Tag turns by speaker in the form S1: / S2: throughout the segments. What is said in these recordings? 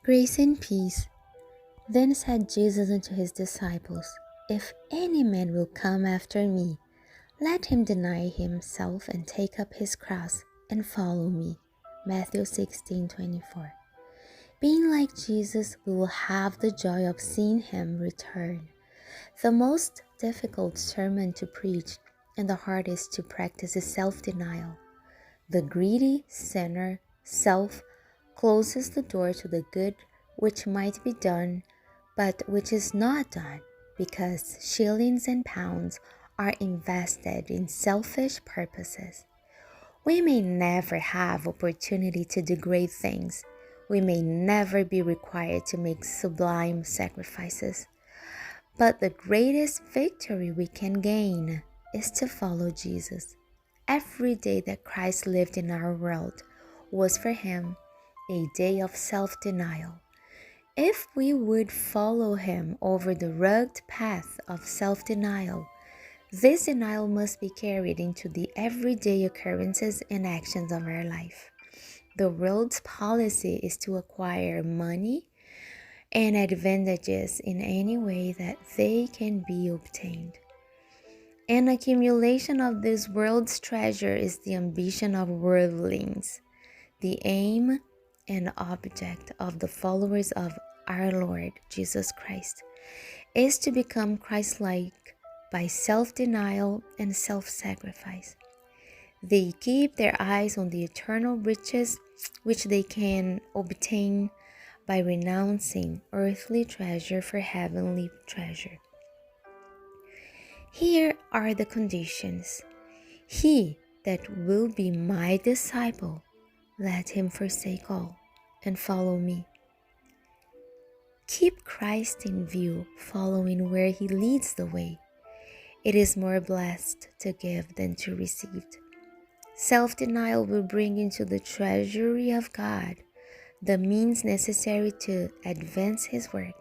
S1: Grace and peace. Then said Jesus unto his disciples, If any man will come after me, let him deny himself and take up his cross and follow me. Matthew 16:24. Being like Jesus, we will have the joy of seeing him return. The most difficult sermon to preach and the hardest to practice is self-denial. The greedy sinner self closes the door to the good which might be done, but which is not done, because shillings and pounds are invested in selfish purposes. We may never have opportunity to do great things. We may never be required to make sublime sacrifices. But the greatest victory we can gain is to follow Jesus. Every day that Christ lived in our world was for him a day of self-denial. If we would follow him over the rugged path of self-denial, this denial must be carried into the everyday occurrences and actions of our life. The world's policy is to acquire money and advantages in any way that they can be obtained. An accumulation of this world's treasure is the ambition of worldlings. The aim and object of the followers of our Lord Jesus Christ is to become Christlike by self-denial and self-sacrifice. They keep their eyes on the eternal riches which they can obtain by renouncing earthly treasure for heavenly treasure. Here are the conditions. He that will be my disciple, let him forsake all and follow me. Keep Christ in view, following where he leads the way. It is more blessed to give than to receive. Self-denial will bring into the treasury of God the means necessary to advance his work.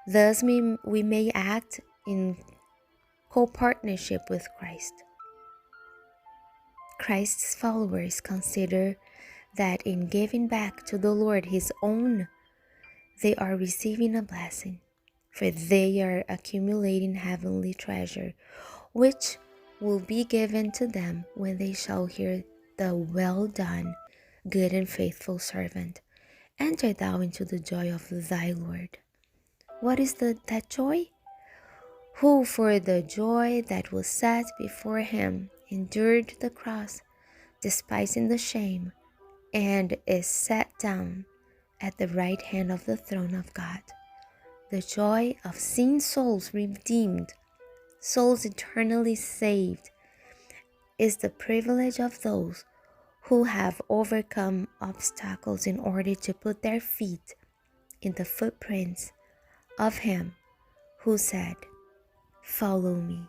S1: Thus we may act in co-partnership with Christ. Christ's followers consider that in giving back to the Lord his own, they are receiving a blessing, for they are accumulating heavenly treasure, which will be given to them when they shall hear the well done, good and faithful servant. Enter thou into the joy of thy Lord. What is that joy? Who for the joy that was set before him endured the cross, despising the shame, and is set down at the right hand of the throne of God. The joy of seeing souls redeemed, souls eternally saved, is the privilege of those who have overcome obstacles in order to put their feet in the footprints of him who said, Follow me.